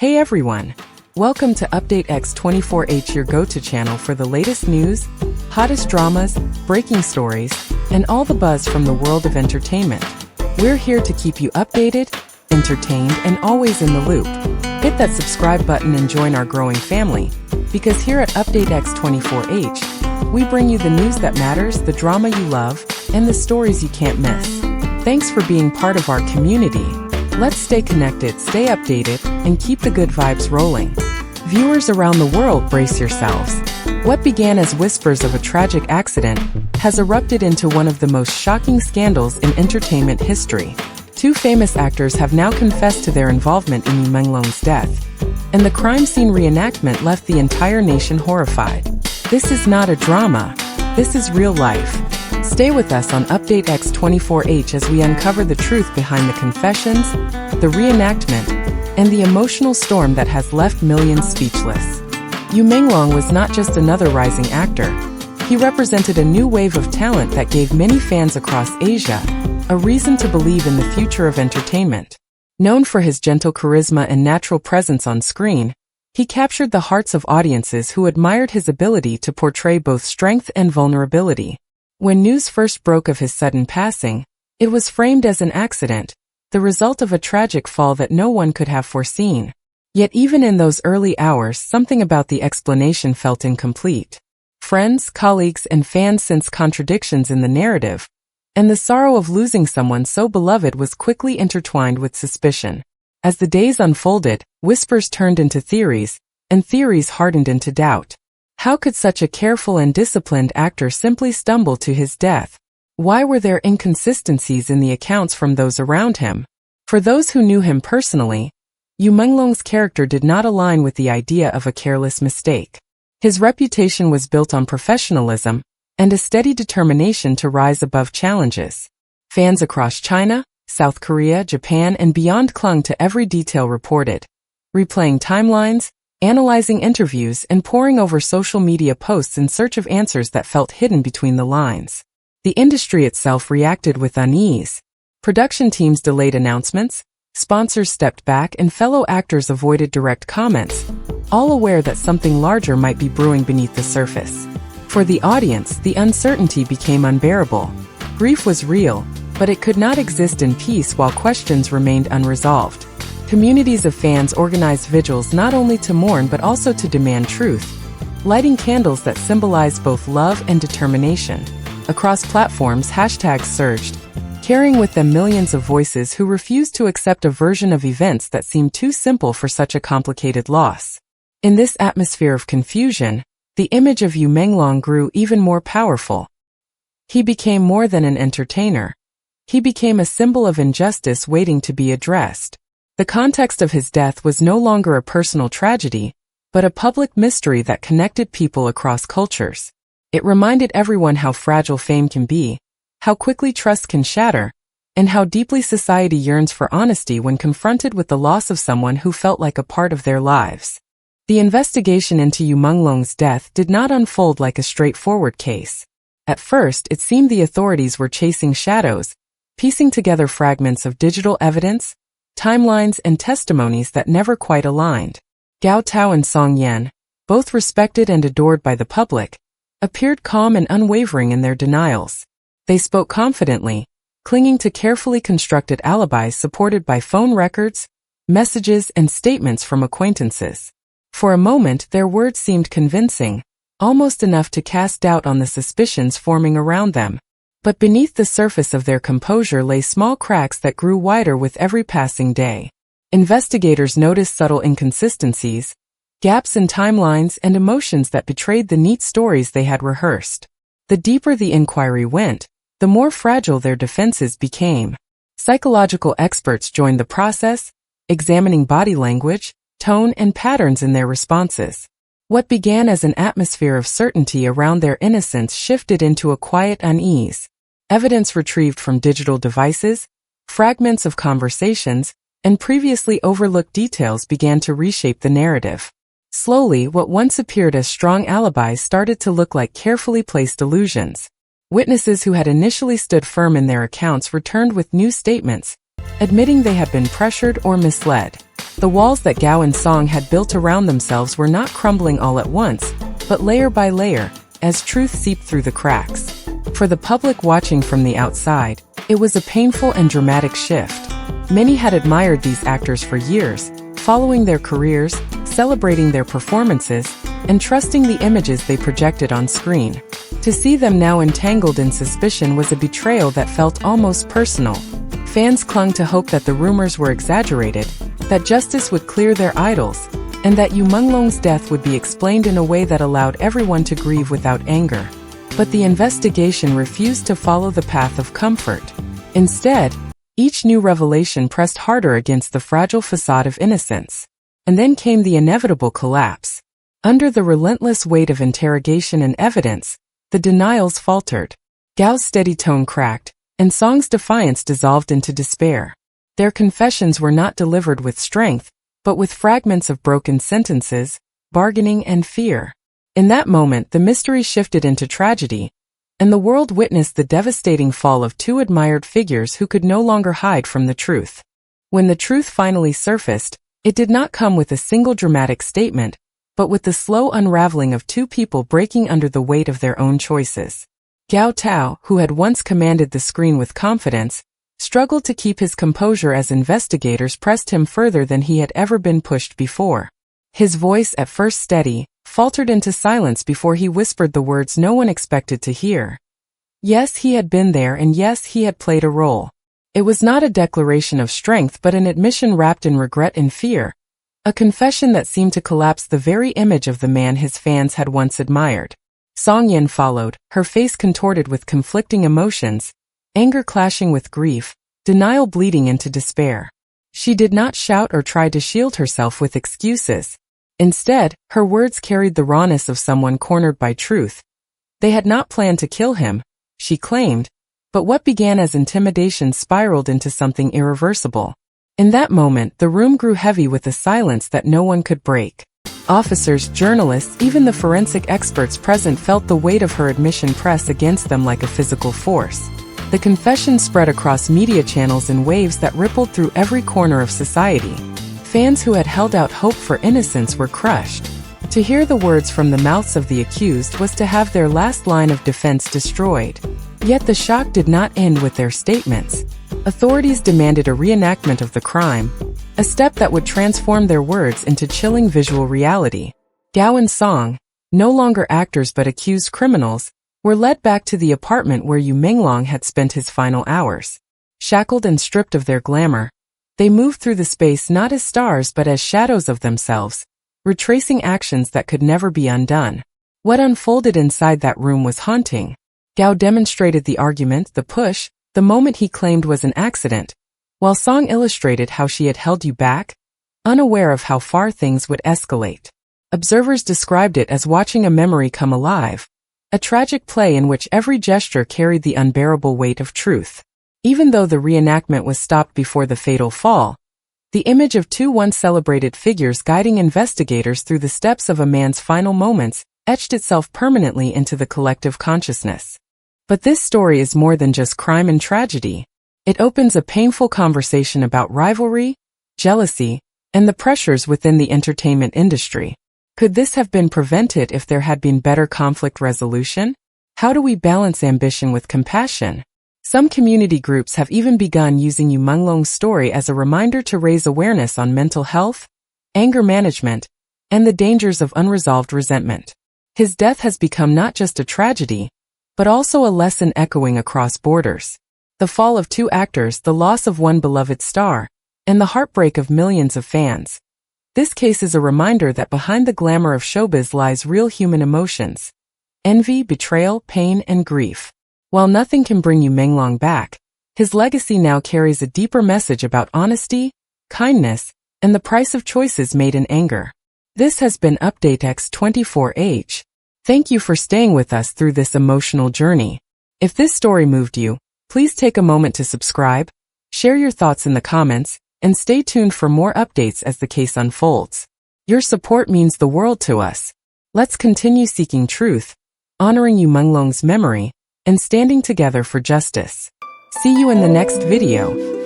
Hey everyone! Welcome to Update X24H, your go-to channel for the latest news, hottest dramas, breaking stories, and all the buzz from the world of entertainment. We're here to keep you updated, entertained, and always in the loop. Hit that subscribe button and join our growing family, because here at Update X24H, we bring you the news that matters, the drama you love, and the stories you can't miss. Thanks for being part of our community. Let's stay connected, stay updated, and keep the good vibes rolling. Viewers around the world, brace yourselves. What began as whispers of a tragic accident has erupted into one of the most shocking scandals in entertainment history. Two famous actors have now confessed to their involvement in Yu Menglong's death, and the crime scene reenactment left the entire nation horrified. This is not a drama. This is real life. Stay with us on Update X24H as we uncover the truth behind the confessions, the reenactment, and the emotional storm that has left millions speechless. Yu Menglong was not just another rising actor. He represented a new wave of talent that gave many fans across Asia a reason to believe in the future of entertainment. Known for his gentle charisma and natural presence on screen, he captured the hearts of audiences who admired his ability to portray both strength and vulnerability. When news first broke of his sudden passing, it was framed as an accident, the result of a tragic fall that no one could have foreseen. Yet even in those early hours, something about the explanation felt incomplete. Friends, colleagues, and fans sensed contradictions in the narrative, and the sorrow of losing someone so beloved was quickly intertwined with suspicion. As the days unfolded, whispers turned into theories, and theories hardened into doubt. How could such a careful and disciplined actor simply stumble to his death? Why were there inconsistencies in the accounts from those around him? For those who knew him personally, Yu Menglong's character did not align with the idea of a careless mistake. His reputation was built on professionalism and a steady determination to rise above challenges. Fans across China, South Korea, Japan, and beyond clung to every detail reported, replaying timelines, analyzing interviews, and poring over social media posts in search of answers that felt hidden between the lines. The industry itself reacted with unease. Production teams delayed announcements, sponsors stepped back, and fellow actors avoided direct comments, all aware that something larger might be brewing beneath the surface. For the audience, the uncertainty became unbearable. Grief was real, but it could not exist in peace while questions remained unresolved. Communities of fans organized vigils not only to mourn but also to demand truth, lighting candles that symbolized both love and determination. Across platforms, hashtags surged, carrying with them millions of voices who refused to accept a version of events that seemed too simple for such a complicated loss. In this atmosphere of confusion, the image of Yu Menglong grew even more powerful. He became more than an entertainer. He became a symbol of injustice waiting to be addressed. The context of his death was no longer a personal tragedy, but a public mystery that connected people across cultures. It reminded everyone how fragile fame can be, how quickly trust can shatter, and how deeply society yearns for honesty when confronted with the loss of someone who felt like a part of their lives. The investigation into Yu Menglong's death did not unfold like a straightforward case. At first, it seemed the authorities were chasing shadows, piecing together fragments of digital evidence, timelines, and testimonies that never quite aligned. Gao Tao and Song Yan, both respected and adored by the public, appeared calm and unwavering in their denials. They spoke confidently, clinging to carefully constructed alibis supported by phone records, messages, and statements from acquaintances. For a moment, their words seemed convincing, almost enough to cast doubt on the suspicions forming around them. But beneath the surface of their composure lay small cracks that grew wider with every passing day. Investigators noticed subtle inconsistencies, gaps in timelines, and emotions that betrayed the neat stories they had rehearsed. The deeper the inquiry went, the more fragile their defenses became. Psychological experts joined the process, examining body language, tone, and patterns in their responses. What began as an atmosphere of certainty around their innocence shifted into a quiet unease. Evidence retrieved from digital devices, fragments of conversations, and previously overlooked details began to reshape the narrative. Slowly, what once appeared as strong alibis started to look like carefully placed illusions. Witnesses who had initially stood firm in their accounts returned with new statements, admitting they had been pressured or misled. The walls that Gao and Song had built around themselves were not crumbling all at once, but layer by layer, as truth seeped through the cracks. For the public watching from the outside, it was a painful and dramatic shift. Many had admired these actors for years, following their careers, celebrating their performances, and trusting the images they projected on screen. To see them now entangled in suspicion was a betrayal that felt almost personal. Fans clung to hope that the rumors were exaggerated, that justice would clear their idols, and that Yu Menglong's death would be explained in a way that allowed everyone to grieve without anger. But the investigation refused to follow the path of comfort. Instead, each new revelation pressed harder against the fragile facade of innocence. And then came the inevitable collapse. Under the relentless weight of interrogation and evidence, the denials faltered. Gao's steady tone cracked, and Song's defiance dissolved into despair. Their confessions were not delivered with strength, but with fragments of broken sentences, bargaining, and fear. In that moment, the mystery shifted into tragedy, and the world witnessed the devastating fall of two admired figures who could no longer hide from the truth. When the truth finally surfaced, it did not come with a single dramatic statement, but with the slow unraveling of two people breaking under the weight of their own choices. Gao Tao, who had once commanded the screen with confidence, struggled to keep his composure as investigators pressed him further than he had ever been pushed before. His voice, at first steady, faltered into silence before he whispered the words no one expected to hear. Yes, he had been there, and yes, he had played a role. It was not a declaration of strength but an admission wrapped in regret and fear, a confession that seemed to collapse the very image of the man his fans had once admired. Song Yin followed, her face contorted with conflicting emotions, anger clashing with grief, denial bleeding into despair. She did not shout or try to shield herself with excuses. Instead, her words carried the rawness of someone cornered by truth. They had not planned to kill him, she claimed, but what began as intimidation spiraled into something irreversible. In that moment, the room grew heavy with a silence that no one could break. Officers, journalists, even the forensic experts present felt the weight of her admission press against them like a physical force. The confession spread across media channels in waves that rippled through every corner of society. Fans who had held out hope for innocence were crushed. To hear the words from the mouths of the accused was to have their last line of defense destroyed. Yet the shock did not end with their statements. Authorities demanded a reenactment of the crime, a step that would transform their words into chilling visual reality. Gao and Song, no longer actors but accused criminals, were led back to the apartment where Yu Menglong had spent his final hours. Shackled and stripped of their glamour, they moved through the space not as stars but as shadows of themselves, retracing actions that could never be undone. What unfolded inside that room was haunting. Gao demonstrated the argument, the push, the moment he claimed was an accident, while Song illustrated how she had held you back, unaware of how far things would escalate. Observers described it as watching a memory come alive, a tragic play in which every gesture carried the unbearable weight of truth. Even though the reenactment was stopped before the fatal fall, the image of two once celebrated figures guiding investigators through the steps of a man's final moments etched itself permanently into the collective consciousness. But this story is more than just crime and tragedy. It opens a painful conversation about rivalry, jealousy, and the pressures within the entertainment industry. Could this have been prevented if there had been better conflict resolution? How do we balance ambition with compassion? Some community groups have even begun using Yu Menglong's story as a reminder to raise awareness on mental health, anger management, and the dangers of unresolved resentment. His death has become not just a tragedy, but also a lesson echoing across borders. The fall of two actors, the loss of one beloved star, and the heartbreak of millions of fans. This case is a reminder that behind the glamour of showbiz lies real human emotions: envy, betrayal, pain, and grief. While nothing can bring Yu Menglong back, his legacy now carries a deeper message about honesty, kindness, and the price of choices made in anger. This has been Update X24H. Thank you for staying with us through this emotional journey. If this story moved you, please take a moment to subscribe, share your thoughts in the comments, and stay tuned for more updates as the case unfolds. Your support means the world to us. Let's continue seeking truth, honoring Yu Menglong's memory, and standing together for justice. See you in the next video.